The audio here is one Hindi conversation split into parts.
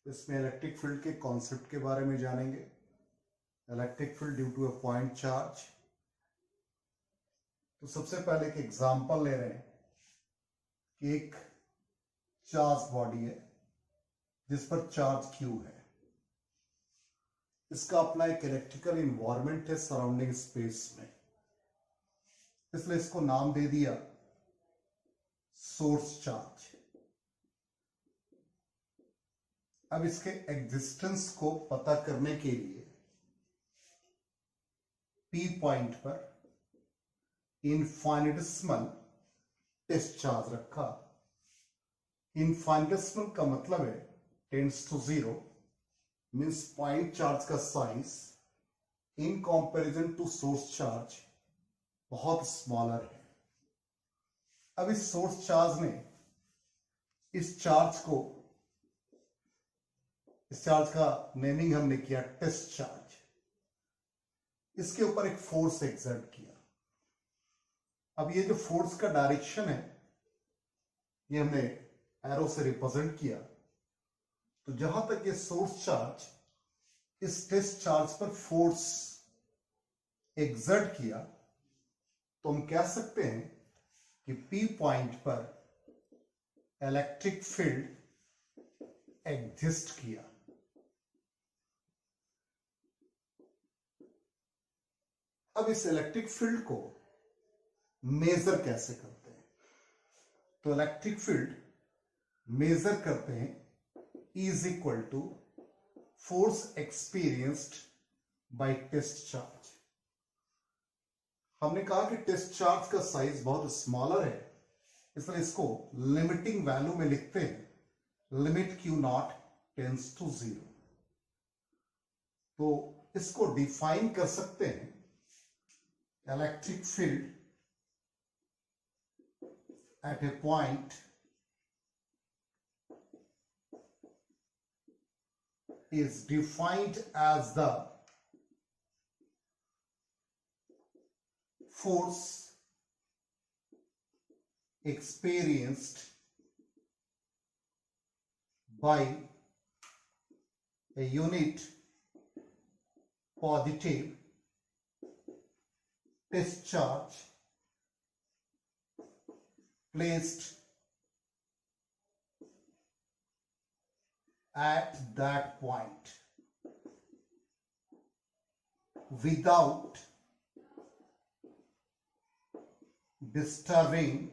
इसमें इलेक्ट्रिक फील्ड के कॉन्सेप्ट के बारे में जानेंगे। Electric field due to a point charge. तो सबसे पहले एक एग्जांपल ले रहे हैं कि एक चार्ज बॉडी है जिस पर चार्ज Q है। इसका अपना एक इलेक्ट्रिकल इन्वायरमेंट है सराउंडिंग स्पेस में, इसलिए इसको नाम दे दिया सोर्स चार्ज। अब इसके एग्जिस्टेंस को पता करने के लिए P पॉइंट पर इनफाइनिटेसिमल टेस्ट चार्ज रखा। इनफाइनिटेसिमल का मतलब है tends to zero, means point charge का size in comparison to source charge बहुत स्मॉलर है। अब इस सोर्स चार्ज ने इस चार्ज का नेमिंग हमने किया टेस्ट चार्ज। इसके ऊपर एक फोर्स एक्सर्ट किया। अब ये जो फोर्स का डायरेक्शन है ये हमने एरो से रिप्रेजेंट किया। तो जहां तक ये सोर्स चार्ज इस टेस्ट चार्ज पर फोर्स एक्सर्ट किया तो हम कह सकते हैं कि P पॉइंट पर इलेक्ट्रिक फील्ड एग्जिस्ट किया। अब इस इलेक्ट्रिक फील्ड को मेजर कैसे करते हैं? तो इलेक्ट्रिक फील्ड मेजर करते हैं is equal to force experienced by test charge. हमने कहा कि टेस्ट चार्ज का साइज बहुत स्मॉलर है, इसलिए इसको लिमिटिंग वैल्यू में लिखते हैं limit Q naught tends to zero. तो इसको डिफाइन कर सकते हैं electric field at a point is defined as the force experienced by a unit positive test charge placed at that point without disturbing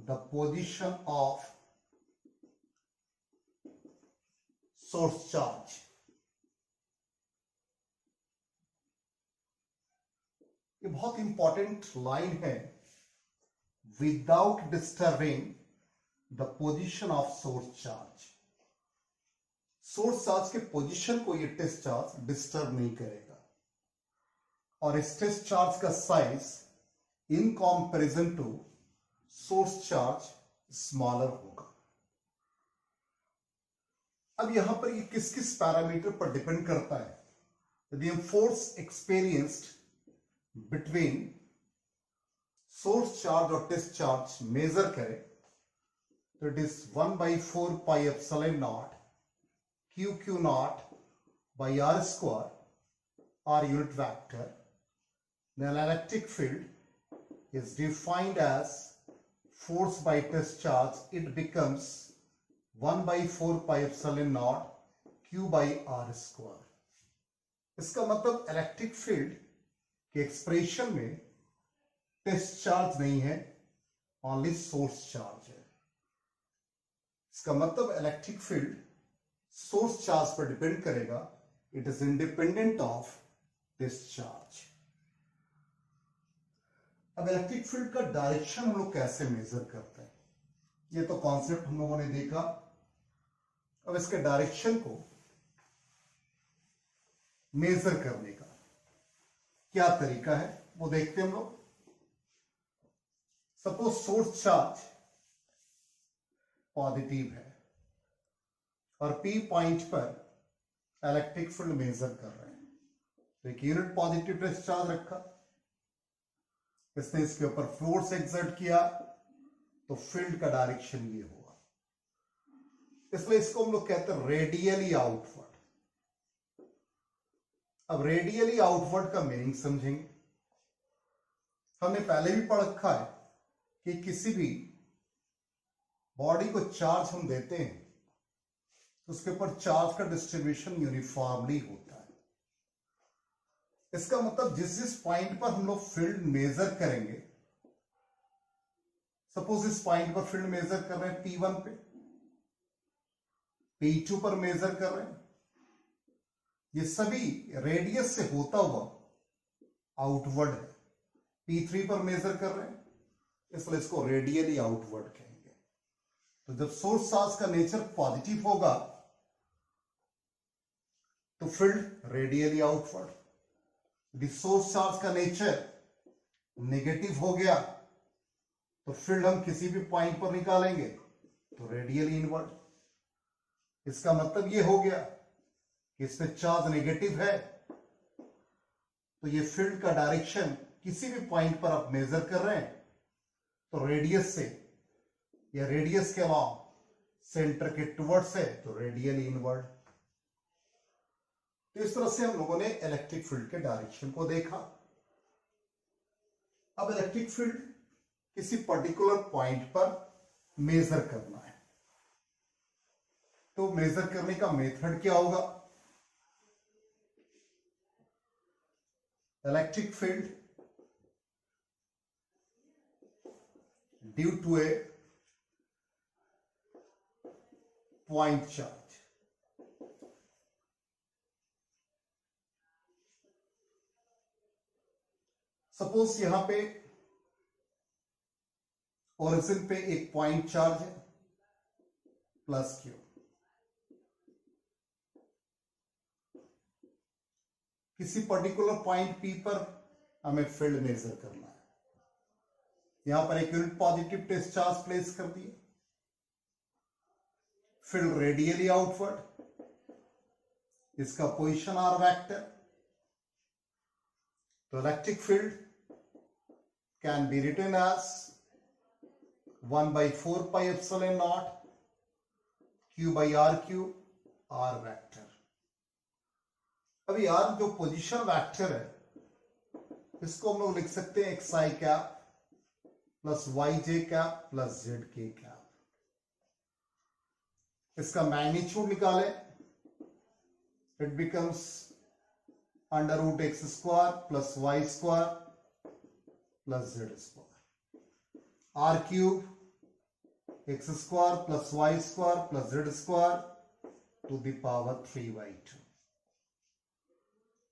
the position of source charge. ये बहुत इंपॉर्टेंट लाइन है, without disturbing the position of source charge. Source charge के पोजीशन को ये टेस्ट चार्ज डिस्टर्ब नहीं करेगा और इस टेस्ट चार्ज का size in comparison to source charge smaller होगा। अब यहां पर ये किस किस पैरामीटर पर डिपेंड करता है? यदि हम force experienced between source charge और टेस्ट चार्ज मेजर करें तो it is 1/4 pi epsilon naught Q not by R square, R unit vector. Then electric field is defined as force by test charge. It becomes 1/4 pi epsilon naught Q by R square. इसका मतलब इलेक्ट्रिक फील्ड के एक्सप्रेशन में टेस्ट चार्ज नहीं है, ओनली सोर्स चार्ज है। इसका मतलब इलेक्ट्रिक फील्ड सोर्स चार्ज पर डिपेंड करेगा, it is independent of test charge. अब इलेक्ट्रिक फील्ड का डायरेक्शन हम लोग कैसे मेजर करते हैं? ये तो कॉन्सेप्ट हम लोगों ने देखा। अब इसके डायरेक्शन को मेजर करने का क्या तरीका है वो देखते हैं हम लोग। सपोज सोर्स चार्ज पॉजिटिव है और P पॉइंट पर इलेक्ट्रिक फील्ड मेजर कर रहे हैं। तो एक यूनिट पॉजिटिव टेस्ट चार्ज रखा, इसने इसके ऊपर फोर्स एक्सर्ट किया तो फील्ड का डायरेक्शन ये होगा। इसलिए इसको हम लोग कहते हैं रेडियली आउटवर्ड। अब रेडियली आउटवर्ड का मीनिंग समझेंगे। हमने पहले भी पढ़ रखा है कि किसी भी बॉडी को चार्ज हम देते हैं तो उसके ऊपर चार्ज का डिस्ट्रीब्यूशन यूनिफॉर्मली होता है। इसका मतलब जिस जिस पॉइंट पर हम लोग फील्ड मेजर करेंगे, सपोज इस पॉइंट पर फील्ड मेजर कर रहे हैं P1 पे, P2 पर मेजर कर रहे हैं, ये सभी रेडियस से होता हुआ आउटवर्ड है। P3 पर मेजर कर रहे हैं, इसलिए इसको रेडियली आउटवर्ड कहेंगे। तो जब सोर्स चार्ज का नेचर पॉजिटिव होगा तो फील्ड रेडियली आउटवर्ड, यदि सोर्स चार्ज का नेचर नेगेटिव हो गया तो फील्ड हम किसी भी पॉइंट पर निकालेंगे तो रेडियली इनवर्ड। इसका मतलब ये हो गया कि इसमें चार्ज नेगेटिव है तो ये फील्ड का डायरेक्शन किसी भी पॉइंट पर आप मेजर कर रहे हैं तो रेडियस से या रेडियस के अलावा सेंटर के टुवर्ड्स है तो रेडियली इनवर्ड। तो इस तरह से हम लोगों ने इलेक्ट्रिक फील्ड के डायरेक्शन को देखा। अब इलेक्ट्रिक फील्ड किसी पर्टिकुलर पॉइंट पर मेजर करना है तो मेजर करने का मेथड क्या होगा? Electric field due to a point charge. Suppose यहां पे ओरिजिन पे एक पॉइंट चार्ज है प्लस क्यू, किसी पर्टिकुलर पॉइंट P पर हमें फील्ड मेजर करना है। यहां पर एक यूनिट पॉजिटिव डिस्चार्ज प्लेस कर दिए, फील्ड रेडियली आउटवर्ड, इसका पोजीशन आर वेक्टर। तो electric field can be written as 1/4 pi epsilon naught Q by R cube R vector. अभी R जो पोजीशन वेक्टर है इसको हम लोग लिख सकते हैं xi cap plus yj cap plus zk cap. इसका मैग्नीट्यूड निकाले, it becomes under root x square plus y square plus z square. R cube x square plus y square plus z square to the power 3/2।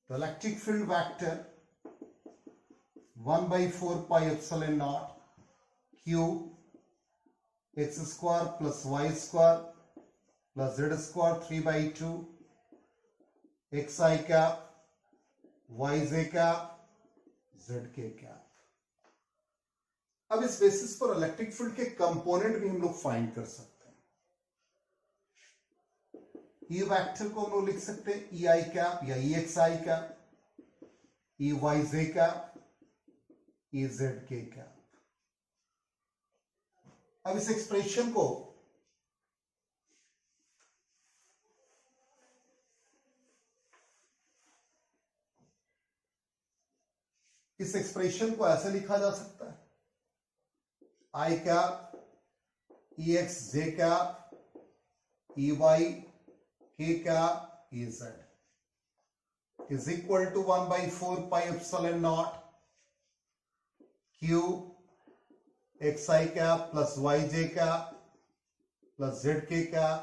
तो electric field vector 1/4 pi epsilon naught q x square plus y square plus z square 3/2 xi cap yj cap zk cap. अब इस बेसिस पर इलेक्ट्रिक फील्ड के कंपोनेंट भी हम लोग फाइंड कर सकते हैं। ई वेक्टर को हम लोग लिख सकते हैं ई आई कैप या E X I cap, E Y J cap, E Z K cap. अब इस एक्सप्रेशन को ऐसे लिखा जा सकता है I cap E X J cap E Y K cap E Z is equal to 1/4 pi epsilon naught q xi cap plus yj cap plus zk cap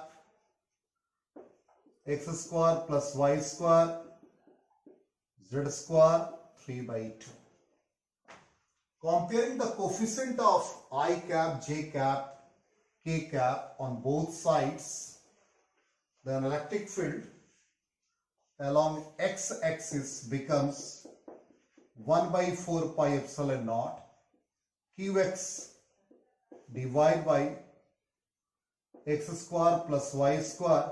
x square plus y square z square 3/2। Comparing the coefficient of I cap, J cap, K cap on both sides, then electric field along x-axis becomes 1/4 pi epsilon naught qx divided by x square plus y square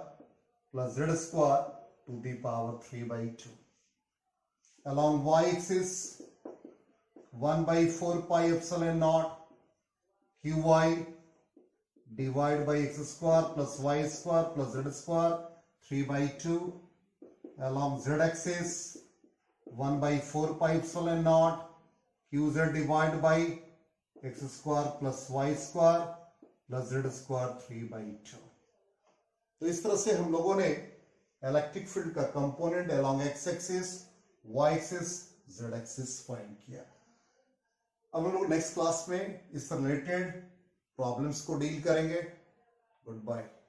plus z square to the power 3/2. Along y-axis 1/4 pi epsilon naught qy divide by x square plus y square plus z square 3 by 2 along z axis 1 by 4 pi epsilon naught qz divided by x square plus y square plus z square 3 by 2। तो इस तरह से हम लोगों ने इलेक्ट्रिक फील्ड का component along X axis, Y axis, Z axis find किया। अब हम लोग नेक्स्ट क्लास में इस रिलेटेड प्रॉब्लम्स को डील करेंगे। Good bye.